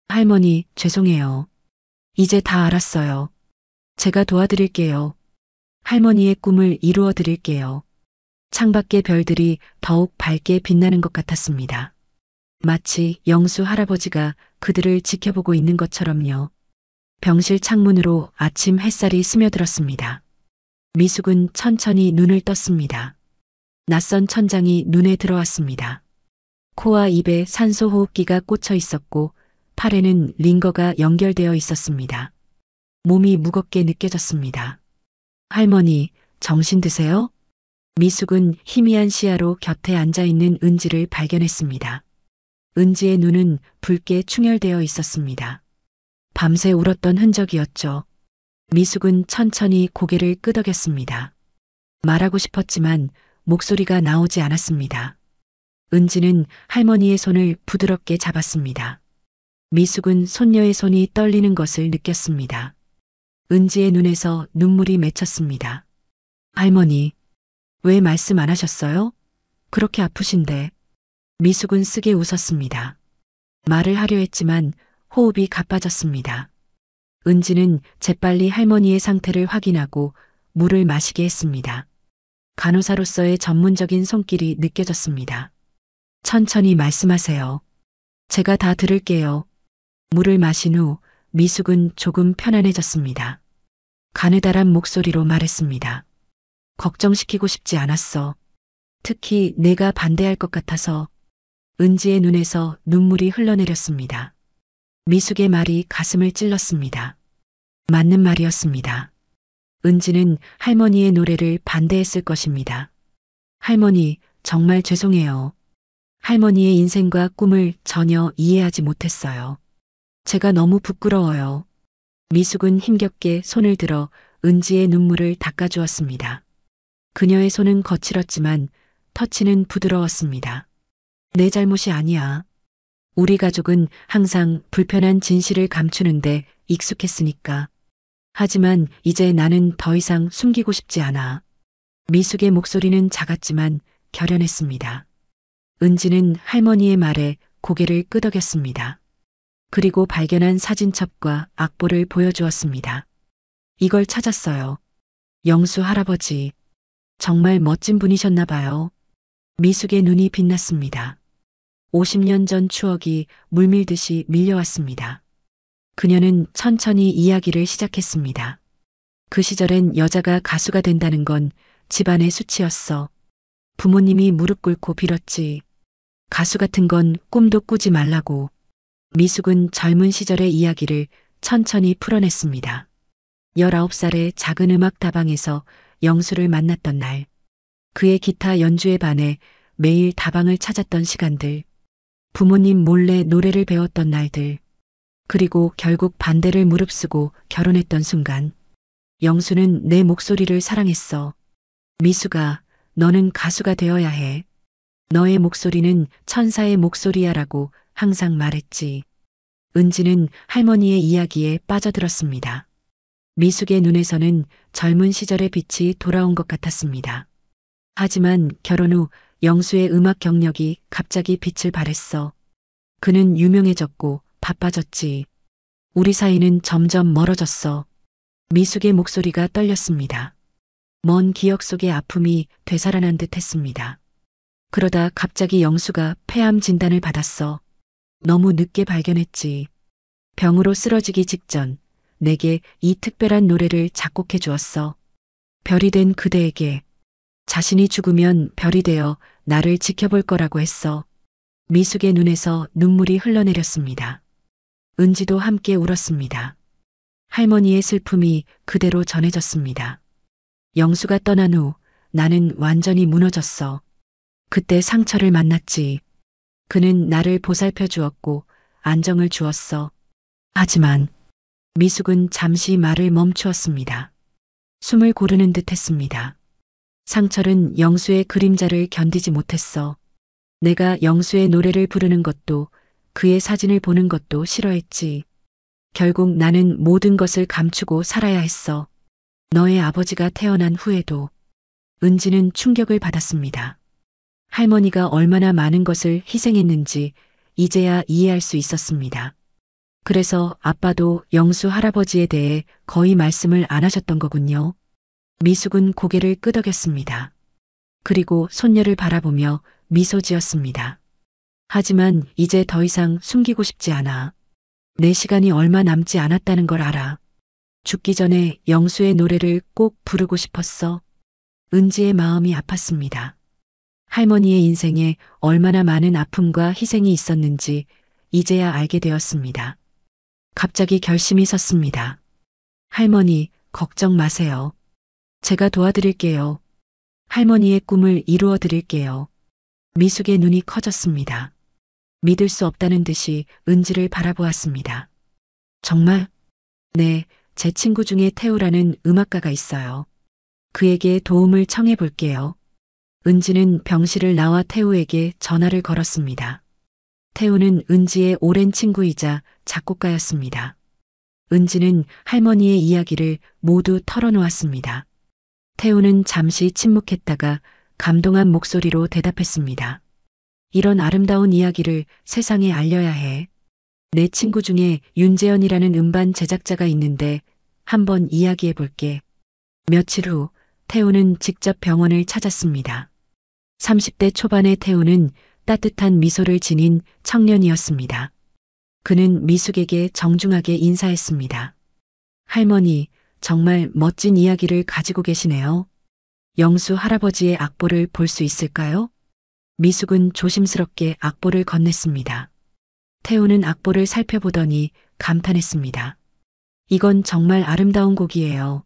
할머니, 죄송해요. 이제 다 알았어요. 제가 도와드릴게요. 할머니의 꿈을 이루어 드릴게요. 창밖의 별들이 더욱 밝게 빛나는 것 같았습니다. 마치 영수 할아버지가 그들을 지켜보고 있는 것처럼요. 병실 창문으로 아침 햇살이 스며들었습니다. 미숙은 천천히 눈을 떴습니다. 낯선 천장이 눈에 들어왔습니다. 코와 입에 산소 호흡기가 꽂혀 있었고 팔에는 링거가 연결되어 있었습니다. 몸이 무겁게 느껴졌습니다. 할머니, 정신 드세요? 미숙은 희미한 시야로 곁에 앉아있는 은지를 발견했습니다. 은지의 눈은 붉게 충혈되어 있었습니다. 밤새 울었던 흔적이었죠. 미숙은 천천히 고개를 끄덕였습니다. 말하고 싶었지만 목소리가 나오지 않았습니다. 은지는 할머니의 손을 부드럽게 잡았습니다. 미숙은 손녀의 손이 떨리는 것을 느꼈습니다. 은지의 눈에서 눈물이 맺혔습니다. 할머니, 왜 말씀 안 하셨어요? 그렇게 아프신데. 미숙은 쓰게 웃었습니다. 말을 하려 했지만 호흡이 가빠졌습니다. 은지는 재빨리 할머니의 상태를 확인하고 물을 마시게 했습니다. 간호사로서의 전문적인 손길이 느껴졌습니다. 천천히 말씀하세요. 제가 다 들을게요. 물을 마신 후 미숙은 조금 편안해졌습니다. 가느다란 목소리로 말했습니다. 걱정시키고 싶지 않았어. 특히 내가 반대할 것 같아서. 은지의 눈에서 눈물이 흘러내렸습니다. 미숙의 말이 가슴을 찔렀습니다. 맞는 말이었습니다. 은지는 할머니의 노래를 반대했을 것입니다. 할머니, 정말 죄송해요. 할머니의 인생과 꿈을 전혀 이해하지 못했어요. 제가 너무 부끄러워요. 미숙은 힘겹게 손을 들어 은지의 눈물을 닦아주었습니다. 그녀의 손은 거칠었지만 터치는 부드러웠습니다. 내 잘못이 아니야. 우리 가족은 항상 불편한 진실을 감추는데 익숙했으니까. 하지만 이제 나는 더 이상 숨기고 싶지 않아. 미숙의 목소리는 작았지만 결연했습니다. 은지는 할머니의 말에 고개를 끄덕였습니다. 그리고 발견한 사진첩과 악보를 보여주었습니다. 이걸 찾았어요. 영수 할아버지. 정말 멋진 분이셨나 봐요. 미숙의 눈이 빛났습니다. 50년 전 추억이 물밀듯이 밀려왔습니다. 그녀는 천천히 이야기를 시작했습니다. 그 시절엔 여자가 가수가 된다는 건 집안의 수치였어. 부모님이 무릎 꿇고 빌었지. 가수 같은 건 꿈도 꾸지 말라고. 미숙은 젊은 시절의 이야기를 천천히 풀어냈습니다. 19살의 작은 음악 다방에서 영수를 만났던 날. 그의 기타 연주에 반해 매일 다방을 찾았던 시간들. 부모님 몰래 노래를 배웠던 날들. 그리고 결국 반대를 무릅쓰고 결혼했던 순간. 영수는 내 목소리를 사랑했어. 미숙아, 너는 가수가 되어야 해. 너의 목소리는 천사의 목소리야라고 항상 말했지. 은지는 할머니의 이야기에 빠져들었습니다. 미숙의 눈에서는 젊은 시절의 빛이 돌아온 것 같았습니다. 하지만 결혼 후 영수의 음악 경력이 갑자기 빛을 발했어. 그는 유명해졌고 바빠졌지. 우리 사이는 점점 멀어졌어. 미숙의 목소리가 떨렸습니다. 먼 기억 속의 아픔이 되살아난 듯 했습니다. 그러다 갑자기 영수가 폐암 진단을 받았어. 너무 늦게 발견했지. 병으로 쓰러지기 직전 내게 이 특별한 노래를 작곡해 주었어. 별이 된 그대에게. 자신이 죽으면 별이 되어 나를 지켜볼 거라고 했어. 미숙의 눈에서 눈물이 흘러내렸습니다. 은지도 함께 울었습니다. 할머니의 슬픔이 그대로 전해졌습니다. 영수가 떠난 후 나는 완전히 무너졌어. 그때 상처를 만났지. 그는 나를 보살펴 주었고 안정을 주었어. 하지만 미숙은 잠시 말을 멈추었습니다. 숨을 고르는 듯 했습니다. 상철은 영수의 그림자를 견디지 못했어. 내가 영수의 노래를 부르는 것도 그의 사진을 보는 것도 싫어했지. 결국 나는 모든 것을 감추고 살아야 했어. 너의 아버지가 태어난 후에도. 은지는 충격을 받았습니다. 할머니가 얼마나 많은 것을 희생했는지 이제야 이해할 수 있었습니다. 그래서 아빠도 영수 할아버지에 대해 거의 말씀을 안 하셨던 거군요. 미숙은 고개를 끄덕였습니다. 그리고 손녀를 바라보며 미소 지었습니다. 하지만 이제 더 이상 숨기고 싶지 않아. 내 시간이 얼마 남지 않았다는 걸 알아. 죽기 전에 영수의 노래를 꼭 부르고 싶었어. 은지의 마음이 아팠습니다. 할머니의 인생에 얼마나 많은 아픔과 희생이 있었는지 이제야 알게 되었습니다. 갑자기 결심이 섰습니다. 할머니, 걱정 마세요. 제가 도와드릴게요. 할머니의 꿈을 이루어 드릴게요. 미숙의 눈이 커졌습니다. 믿을 수 없다는 듯이 은지를 바라보았습니다. 정말? 네, 제 친구 중에 태우라는 음악가가 있어요. 그에게 도움을 청해 볼게요. 은지는 병실을 나와 태우에게 전화를 걸었습니다. 태우는 은지의 오랜 친구이자 작곡가였습니다. 은지는 할머니의 이야기를 모두 털어놓았습니다. 태우는 잠시 침묵했다가 감동한 목소리로 대답했습니다. 이런 아름다운 이야기를 세상에 알려야 해. 내 친구 중에 윤재현이라는 음반 제작자가 있는데 한번 이야기해 볼게. 며칠 후 태우는 직접 병원을 찾았습니다. 30대 초반의 태우는 따뜻한 미소를 지닌 청년이었습니다. 그는 미숙에게 정중하게 인사했습니다. 할머니, 정말 멋진 이야기를 가지고 계시네요. 영수 할아버지의 악보를 볼 수 있을까요? 미숙은 조심스럽게 악보를 건넸습니다. 태우는 악보를 살펴보더니 감탄했습니다. 이건 정말 아름다운 곡이에요.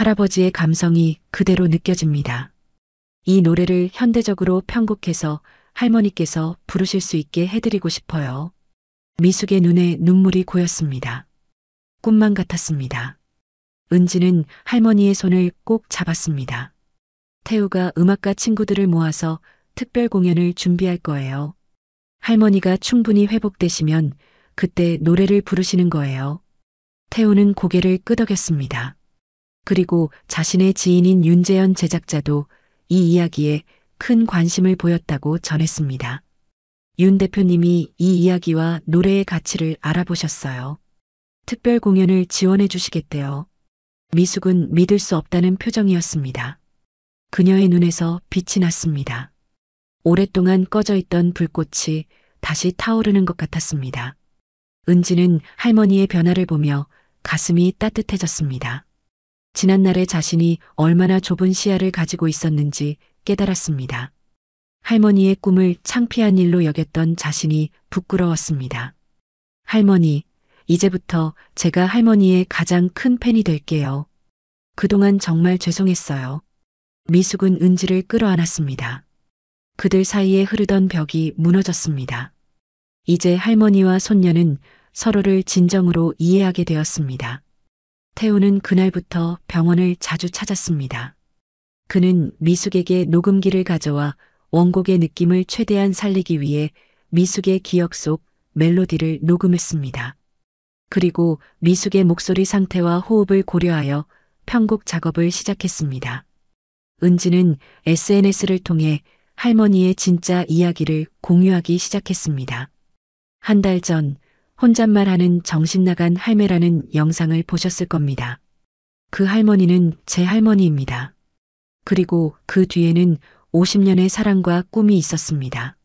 할아버지의 감성이 그대로 느껴집니다. 이 노래를 현대적으로 편곡해서 할머니께서 부르실 수 있게 해드리고 싶어요. 미숙의 눈에 눈물이 고였습니다. 꿈만 같았습니다. 은지는 할머니의 손을 꼭 잡았습니다. 태우가 음악가 친구들을 모아서 특별 공연을 준비할 거예요. 할머니가 충분히 회복되시면 그때 노래를 부르시는 거예요. 태우는 고개를 끄덕였습니다. 그리고 자신의 지인인 윤재현 제작자도 이 이야기에 큰 관심을 보였다고 전했습니다. 윤 대표님이 이 이야기와 노래의 가치를 알아보셨어요. 특별 공연을 지원해 주시겠대요. 미숙은 믿을 수 없다는 표정이었습니다. 그녀의 눈에서 빛이 났습니다. 오랫동안 꺼져 있던 불꽃이 다시 타오르는 것 같았습니다. 은지는 할머니의 변화를 보며 가슴이 따뜻해졌습니다. 지난날의 자신이 얼마나 좁은 시야를 가지고 있었는지 깨달았습니다. 할머니의 꿈을 창피한 일로 여겼던 자신이 부끄러웠습니다. 할머니, 이제부터 제가 할머니의 가장 큰 팬이 될게요. 그동안 정말 죄송했어요. 미숙은 은지를 끌어안았습니다. 그들 사이에 흐르던 벽이 무너졌습니다. 이제 할머니와 손녀는 서로를 진정으로 이해하게 되었습니다. 태우는 그날부터 병원을 자주 찾았습니다. 그는 미숙에게 녹음기를 가져와 원곡의 느낌을 최대한 살리기 위해 미숙의 기억 속 멜로디를 녹음했습니다. 그리고 미숙의 목소리 상태와 호흡을 고려하여 편곡 작업을 시작했습니다. 은지는 SNS를 통해 할머니의 진짜 이야기를 공유하기 시작했습니다. 한 달 전 혼잣말하는 정신나간 할매라는 영상을 보셨을 겁니다. 그 할머니는 제 할머니입니다. 그리고 그 뒤에는 50년의 사랑과 꿈이 있었습니다.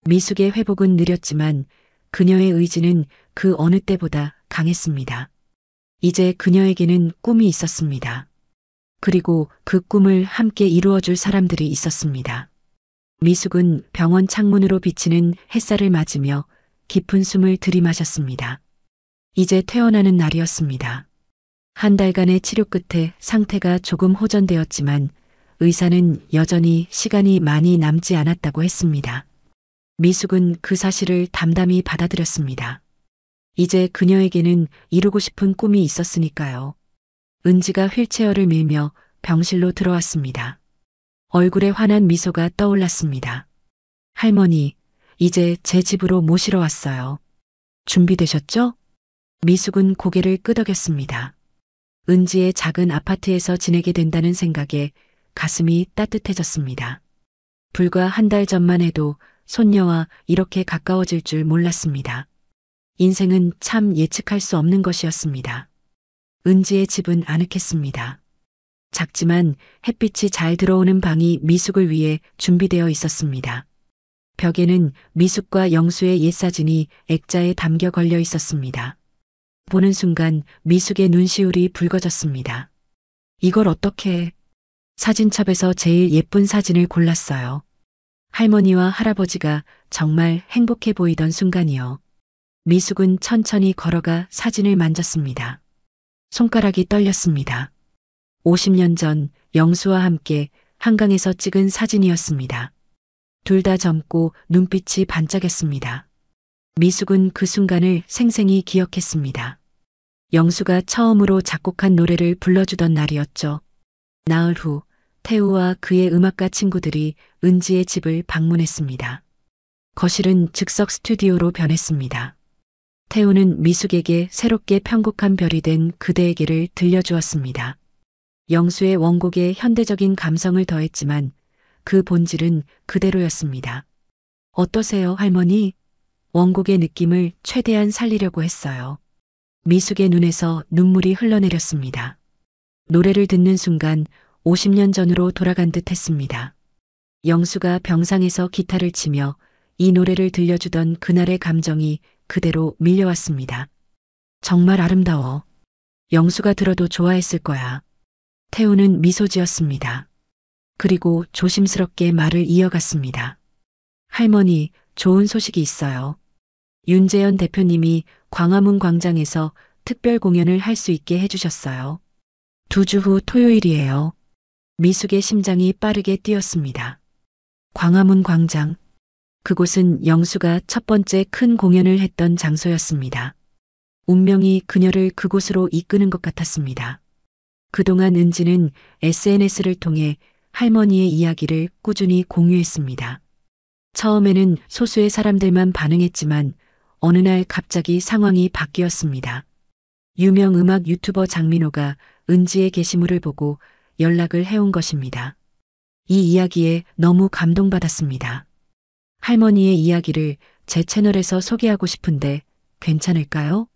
미숙의 회복은 느렸지만 그녀의 의지는 그 어느 때보다 강했습니다. 이제 그녀에게는 꿈이 있었습니다. 그리고 그 꿈을 함께 이루어줄 사람들이 있었습니다. 미숙은 병원 창문으로 비치는 햇살을 맞으며 깊은 숨을 들이마셨습니다. 이제 퇴원하는 날이었습니다. 한 달간의 치료 끝에 상태가 조금 호전되었지만 의사는 여전히 시간이 많이 남지 않았다고 했습니다. 미숙은 그 사실을 담담히 받아들였습니다. 이제 그녀에게는 이루고 싶은 꿈이 있었으니까요. 은지가 휠체어를 밀며 병실로 들어왔습니다. 얼굴에 환한 미소가 떠올랐습니다. 할머니, 이제 제 집으로 모시러 왔어요. 준비되셨죠? 미숙은 고개를 끄덕였습니다. 은지의 작은 아파트에서 지내게 된다는 생각에 가슴이 따뜻해졌습니다. 불과 한 달 전만 해도 손녀와 이렇게 가까워질 줄 몰랐습니다. 인생은 참 예측할 수 없는 것이었습니다. 은지의 집은 아늑했습니다. 작지만 햇빛이 잘 들어오는 방이 미숙을 위해 준비되어 있었습니다. 벽에는 미숙과 영수의 옛 사진이 액자에 담겨 걸려 있었습니다. 보는 순간 미숙의 눈시울이 붉어졌습니다. 이걸 어떻게 해? 사진첩에서 제일 예쁜 사진을 골랐어요. 할머니와 할아버지가 정말 행복해 보이던 순간이요. 미숙은 천천히 걸어가 사진을 만졌습니다. 손가락이 떨렸습니다. 50년 전 영수와 함께 한강에서 찍은 사진이었습니다. 둘 다 젊고 눈빛이 반짝였습니다. 미숙은 그 순간을 생생히 기억했습니다. 영수가 처음으로 작곡한 노래를 불러주던 날이었죠. 나흘 후 태우와 그의 음악가 친구들이 은지의 집을 방문했습니다. 거실은 즉석 스튜디오로 변했습니다. 태우는 미숙에게 새롭게 편곡한 별이 된 그대에게를 들려주었습니다. 영수의 원곡에 현대적인 감성을 더했지만 그 본질은 그대로였습니다. 어떠세요, 할머니? 원곡의 느낌을 최대한 살리려고 했어요. 미숙의 눈에서 눈물이 흘러내렸습니다. 노래를 듣는 순간 50년 전으로 돌아간 듯 했습니다. 영수가 병상에서 기타를 치며 이 노래를 들려주던 그날의 감정이 그대로 밀려왔습니다. 정말 아름다워. 영수가 들어도 좋아했을 거야. 태우는 미소 지었습니다. 그리고 조심스럽게 말을 이어갔습니다. 할머니, 좋은 소식이 있어요. 윤재현 대표님이 광화문 광장에서 특별 공연을 할 수 있게 해주셨어요. 2주 후 토요일이에요. 미숙의 심장이 빠르게 뛰었습니다. 광화문 광장. 그곳은 영수가 첫 번째 큰 공연을 했던 장소였습니다. 운명이 그녀를 그곳으로 이끄는 것 같았습니다. 그동안 은지는 SNS를 통해 할머니의 이야기를 꾸준히 공유했습니다. 처음에는 소수의 사람들만 반응했지만 어느 날 갑자기 상황이 바뀌었습니다. 유명 음악 유튜버 장민호가 은지의 게시물을 보고 연락을 해온 것입니다. 이 이야기에 너무 감동받았습니다. 할머니의 이야기를 제 채널에서 소개하고 싶은데 괜찮을까요?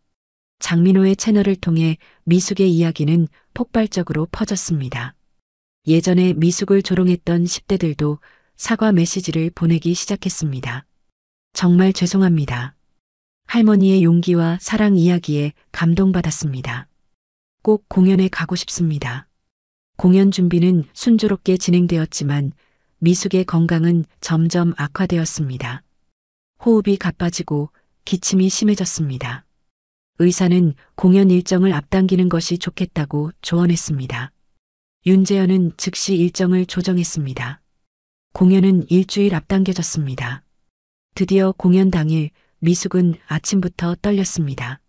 장민호의 채널을 통해 미숙의 이야기는 폭발적으로 퍼졌습니다. 예전에 미숙을 조롱했던 10대들도 사과 메시지를 보내기 시작했습니다. 정말 죄송합니다. 할머니의 용기와 사랑 이야기에 감동받았습니다. 꼭 공연에 가고 싶습니다. 공연 준비는 순조롭게 진행되었지만 미숙의 건강은 점점 악화되었습니다. 호흡이 가빠지고 기침이 심해졌습니다. 의사는 공연 일정을 앞당기는 것이 좋겠다고 조언했습니다. 윤재현은 즉시 일정을 조정했습니다. 공연은 일주일 앞당겨졌습니다. 드디어 공연 당일 미숙은 아침부터 떨렸습니다.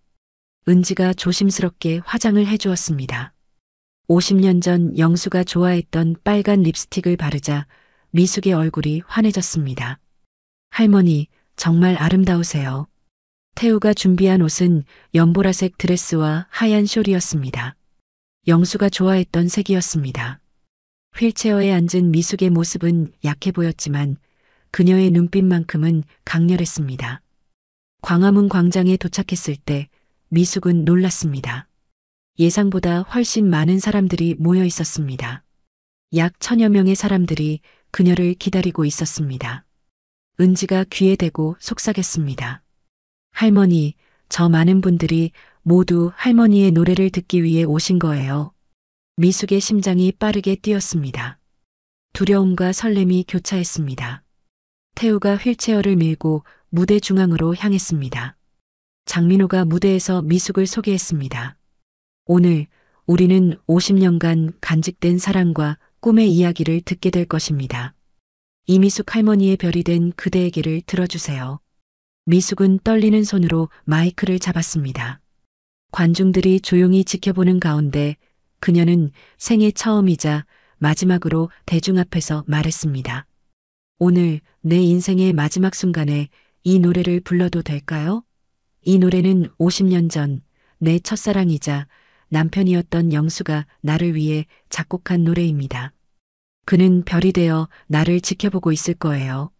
은지가 조심스럽게 화장을 해주었습니다. 50년 전 영수가 좋아했던 빨간 립스틱을 바르자 미숙의 얼굴이 환해졌습니다. 할머니, 정말 아름다우세요. 태우가 준비한 옷은 연보라색 드레스와 하얀 숄이었습니다. 영수가 좋아했던 색이었습니다. 휠체어에 앉은 미숙의 모습은 약해 보였지만 그녀의 눈빛만큼은 강렬했습니다. 광화문 광장에 도착했을 때 미숙은 놀랐습니다. 예상보다 훨씬 많은 사람들이 모여 있었습니다. 약 1000여 명의 사람들이 그녀를 기다리고 있었습니다. 은지가 귀에 대고 속삭였습니다. 할머니, 저 많은 분들이 모두 할머니의 노래를 듣기 위해 오신 거예요. 미숙의 심장이 빠르게 뛰었습니다. 두려움과 설렘이 교차했습니다. 태우가 휠체어를 밀고 무대 중앙으로 향했습니다. 장민호가 무대에서 미숙을 소개했습니다. 오늘 우리는 50년간 간직된 사랑과 꿈의 이야기를 듣게 될 것입니다. 이미숙 할머니의 별이 된 그대에게를 들어주세요. 미숙은 떨리는 손으로 마이크를 잡았습니다. 관중들이 조용히 지켜보는 가운데 그녀는 생애 처음이자 마지막으로 대중 앞에서 말했습니다. 오늘 내 인생의 마지막 순간에 이 노래를 불러도 될까요? 이 노래는 50년 전 내 첫사랑이자 남편이었던 영수가 나를 위해 작곡한 노래입니다. 그는 별이 되어 나를 지켜보고 있을 거예요.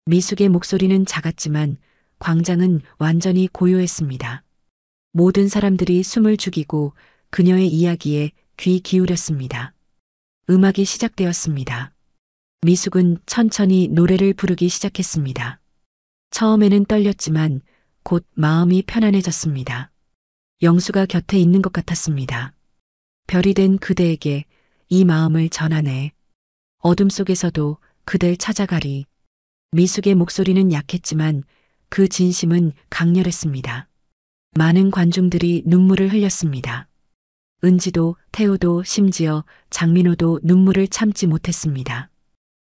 미숙의 목소리는 작았지만 광장은 완전히 고요했습니다. 모든 사람들이 숨을 죽이고 그녀의 이야기에 귀 기울였습니다. 음악이 시작되었습니다. 미숙은 천천히 노래를 부르기 시작했습니다. 처음에는 떨렸지만 곧 마음이 편안해졌습니다. 영수가 곁에 있는 것 같았습니다. 별이 된 그대에게 이 마음을 전하네. 어둠 속에서도 그댈 찾아가리. 미숙의 목소리는 약했지만 그 진심은 강렬했습니다. 많은 관중들이 눈물을 흘렸습니다. 은지도 태우도 심지어 장민호도 눈물을 참지 못했습니다.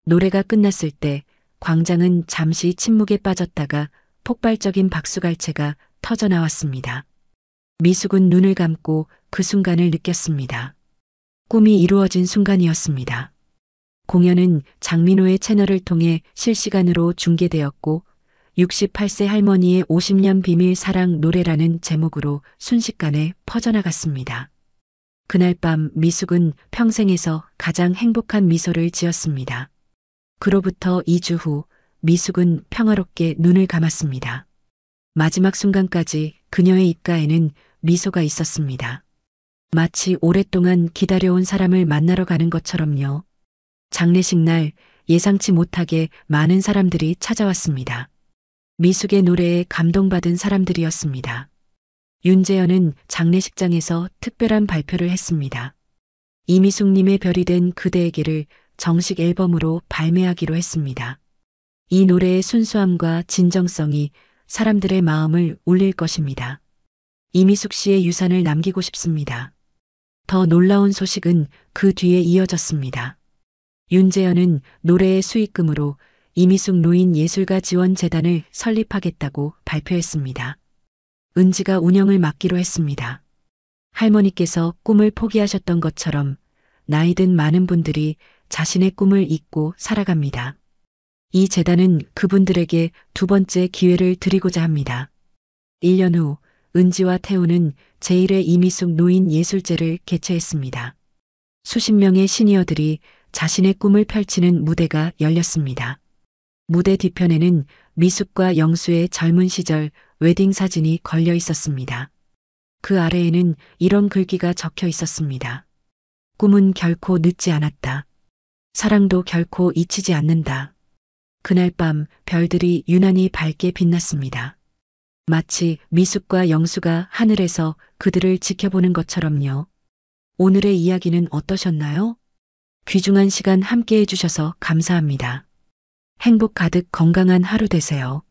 노래가 끝났을 때 광장은 잠시 침묵에 빠졌다가 폭발적인 박수갈채가 터져나왔습니다. 미숙은 눈을 감고 그 순간을 느꼈습니다. 꿈이 이루어진 순간이었습니다. 공연은 장민호의 채널을 통해 실시간으로 중계되었고 68세 할머니의 50년 비밀 사랑 노래라는 제목으로 순식간에 퍼져나갔습니다. 그날 밤 미숙은 평생에서 가장 행복한 미소를 지었습니다. 그로부터 2주 후 미숙은 평화롭게 눈을 감았습니다. 마지막 순간까지 그녀의 입가에는 미소가 있었습니다. 마치 오랫동안 기다려온 사람을 만나러 가는 것처럼요. 장례식 날 예상치 못하게 많은 사람들이 찾아왔습니다. 미숙의 노래에 감동받은 사람들이었습니다. 윤재현은 장례식장에서 특별한 발표를 했습니다. 이미숙님의 별이 된 그대에게를 정식 앨범으로 발매하기로 했습니다. 이 노래의 순수함과 진정성이 사람들의 마음을 울릴 것입니다. 이미숙 씨의 유산을 남기고 싶습니다. 더 놀라운 소식은 그 뒤에 이어졌습니다. 윤재현은 노래의 수익금으로 이미숙 노인예술가지원재단을 설립하겠다고 발표했습니다. 은지가 운영을 맡기로 했습니다. 할머니께서 꿈을 포기하셨던 것처럼 나이든 많은 분들이 자신의 꿈을 잊고 살아갑니다. 이 재단은 그분들에게 두 번째 기회를 드리고자 합니다. 1년 후 은지와 태우는 제1회 이미숙 노인예술제를 개최했습니다. 수십 명의 시니어들이 자신의 꿈을 펼치는 무대가 열렸습니다. 무대 뒤편에는 미숙과 영수의 젊은 시절 웨딩 사진이 걸려 있었습니다. 그 아래에는 이런 글귀가 적혀 있었습니다. 꿈은 결코 늦지 않았다. 사랑도 결코 잊히지 않는다. 그날 밤 별들이 유난히 밝게 빛났습니다. 마치 미숙과 영수가 하늘에서 그들을 지켜보는 것처럼요. 오늘의 이야기는 어떠셨나요? 귀중한 시간 함께 해주셔서 감사합니다. 행복 가득 건강한 하루 되세요.